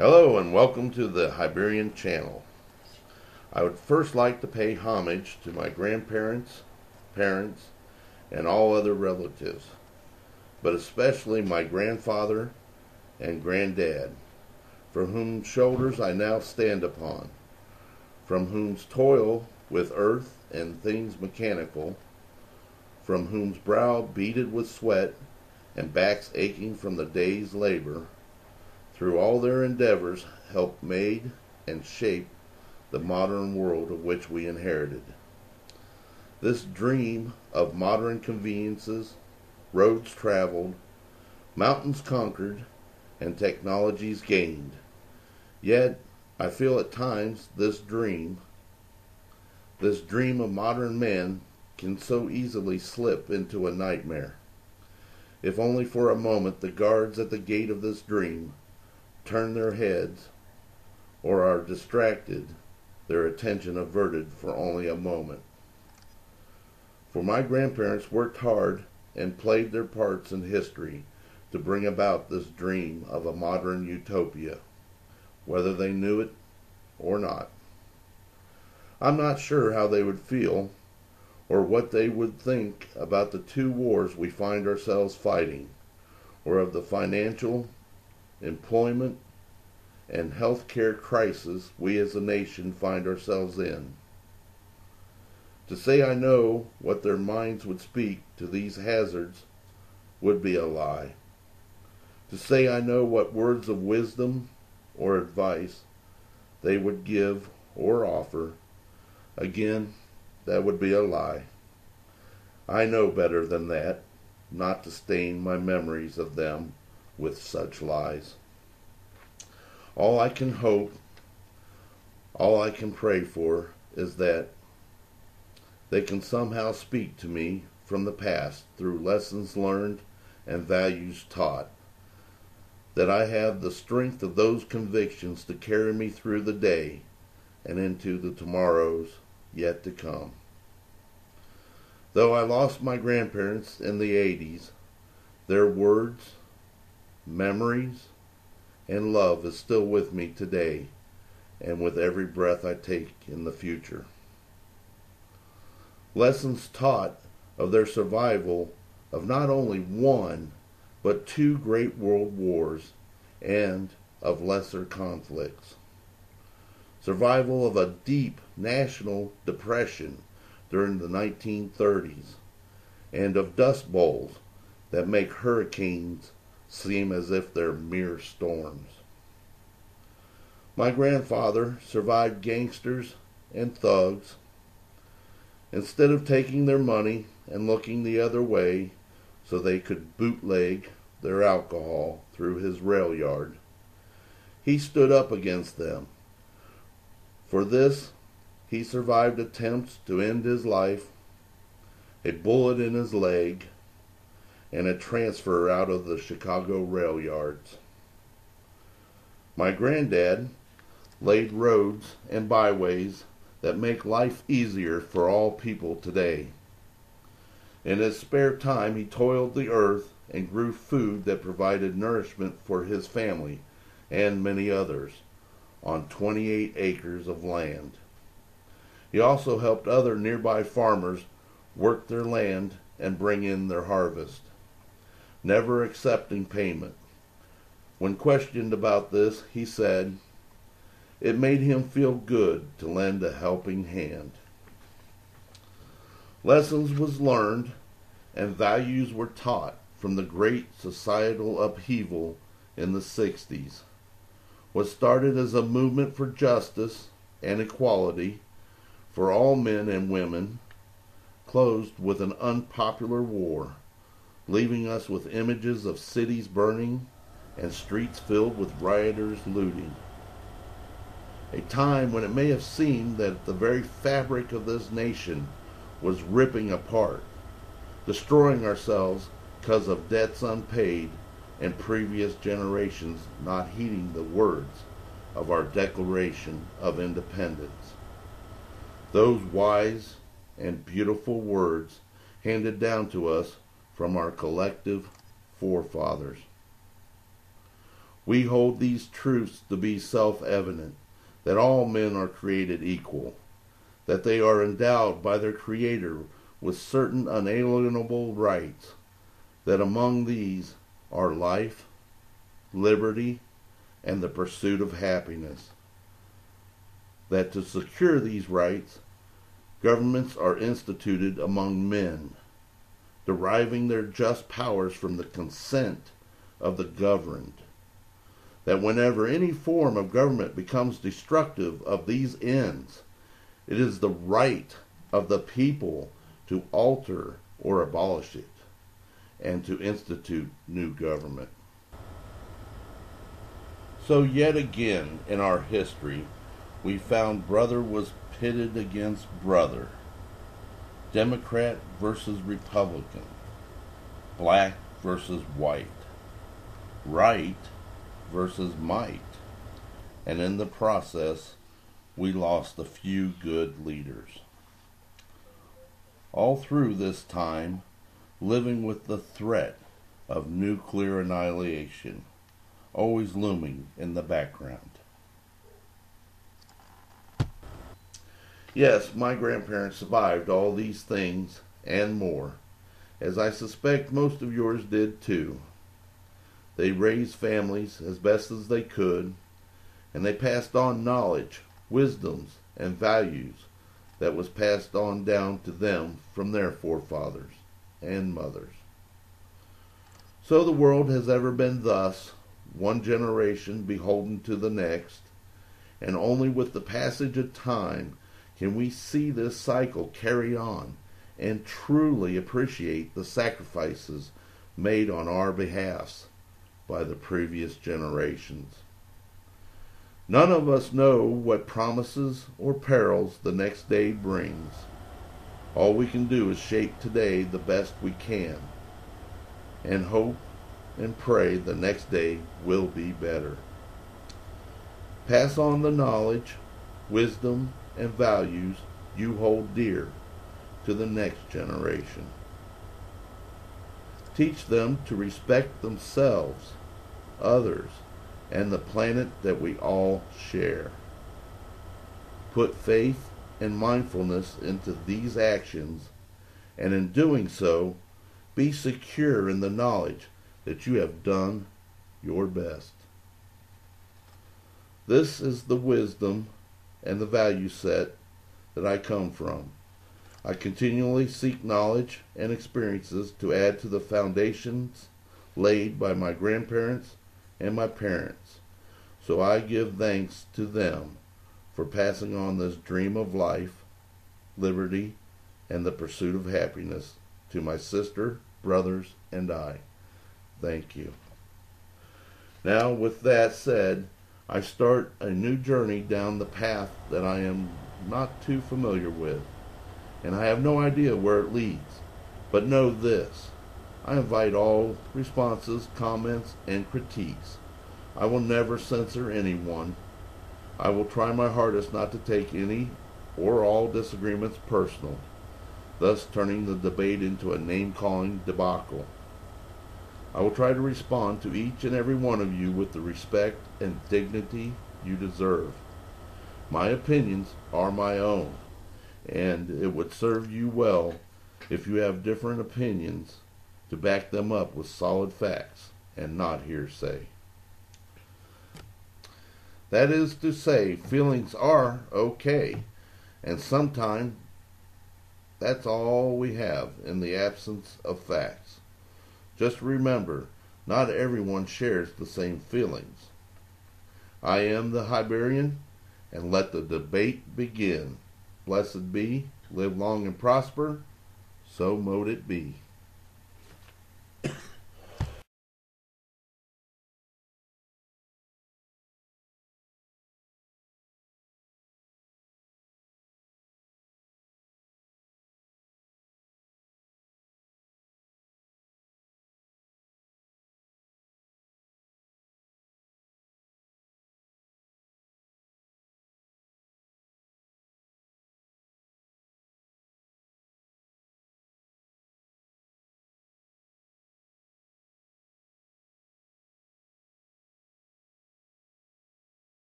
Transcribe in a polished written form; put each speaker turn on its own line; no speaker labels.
Hello and welcome to the Hibernian channel. I would first like to pay homage to my grandparents, parents, and all other relatives, but especially my grandfather and granddad, from whose shoulders I now stand upon, from whose toil with earth and things mechanical, from whose brow beaded with sweat and backs aching from the day's labor, through all their endeavors helped made and shape the modern world of which we inherited. This dream of modern conveniences, roads traveled, mountains conquered, and technologies gained. Yet, I feel at times this dream of modern man can so easily slip into a nightmare. If only for a moment the guards at the gate of this dream turn their heads or are distracted, their attention averted for only a moment. For my grandparents worked hard and played their parts in history to bring about this dream of a modern utopia, whether they knew it or not. I'm not sure how they would feel or what they would think about the two wars we find ourselves fighting, or of the financial, employment, and healthcare crisis we as a nation find ourselves in. To say I know what their minds would speak to these hazards would be a lie. To say I know what words of wisdom or advice they would give or offer, again, that would be a lie. I know better than that, not to stain my memories of them with such lies. All I can hope, all I can pray for is that they can somehow speak to me from the past through lessons learned and values taught, that I have the strength of those convictions to carry me through the day and into the tomorrows yet to come. Though I lost my grandparents in the 80s, their words, memories, and love is still with me today and with every breath I take in the future. Lessons taught of their survival of not only one, but two great world wars and of lesser conflicts. Survival of a deep national depression during the 1930s and of dust bowls that make hurricanes seem as if they're mere storms. My grandfather survived gangsters and thugs. Instead of taking their money and looking the other way so they could bootleg their alcohol through his rail yard, he stood up against them. For this, he survived attempts to end his life, a bullet in his leg, and a transfer out of the Chicago rail yards. My granddad laid roads and byways that make life easier for all people today. In his spare time, he toiled the earth and grew food that provided nourishment for his family and many others on 28 acres of land. He also helped other nearby farmers work their land and bring in their harvest, never accepting payment. When questioned about this, he said, "It made him feel good to lend a helping hand." Lessons was learned and values were taught from the great societal upheaval in the 60s. What started as a movement for justice and equality for all men and women closed with an unpopular war, leaving us with images of cities burning and streets filled with rioters looting. A time when it may have seemed that the very fabric of this nation was ripping apart, destroying ourselves because of debts unpaid and previous generations not heeding the words of our Declaration of Independence. Those wise and beautiful words handed down to us from our collective forefathers. We hold these truths to be self-evident, that all men are created equal, that they are endowed by their Creator with certain unalienable rights, that among these are life, liberty, and the pursuit of happiness, that to secure these rights, governments are instituted among men, deriving their just powers from the consent of the governed, that whenever any form of government becomes destructive of these ends, it is the right of the people to alter or abolish it, and to institute new government. So yet again in our history, we found brother was pitted against brother, Democrat versus Republican, black versus white, right versus might, and in the process, we lost a few good leaders. All through this time, living with the threat of nuclear annihilation always looming in the background. Yes, my grandparents survived all these things and more, as I suspect most of yours did too. They raised families as best as they could, and they passed on knowledge, wisdoms, and values that was passed on down to them from their forefathers and mothers. So the world has ever been thus, one generation beholden to the next, and only with the passage of time can we see this cycle carry on and truly appreciate the sacrifices made on our behalfs by the previous generations. None of us know what promises or perils the next day brings. All we can do is shape today the best we can, and hope and pray the next day will be better. Pass on the knowledge, wisdom, and values you hold dear to the next generation. Teach them to respect themselves, others, and the planet that we all share. Put faith and mindfulness into these actions, and in doing so, be secure in the knowledge that you have done your best. This is the wisdom and the value set that I come from. I continually seek knowledge and experiences to add to the foundations laid by my grandparents and my parents. So I give thanks to them for passing on this dream of life, liberty, and the pursuit of happiness to my sister, brothers, and I. Thank you. Now, with that said, I start a new journey down the path that I am not too familiar with, and I have no idea where it leads. But know this, I invite all responses, comments, and critiques. I will never censor anyone. I will try my hardest not to take any or all disagreements personal, thus turning the debate into a name-calling debacle. I will try to respond to each and every one of you with the respect and dignity you deserve. My opinions are my own, and it would serve you well if you have different opinions to back them up with solid facts and not hearsay. That is to say, feelings are okay, and sometimes that's all we have in the absence of facts. Just remember, not everyone shares the same feelings. I am the Hibernian, and let the debate begin. Blessed be, live long and prosper, so mote it be.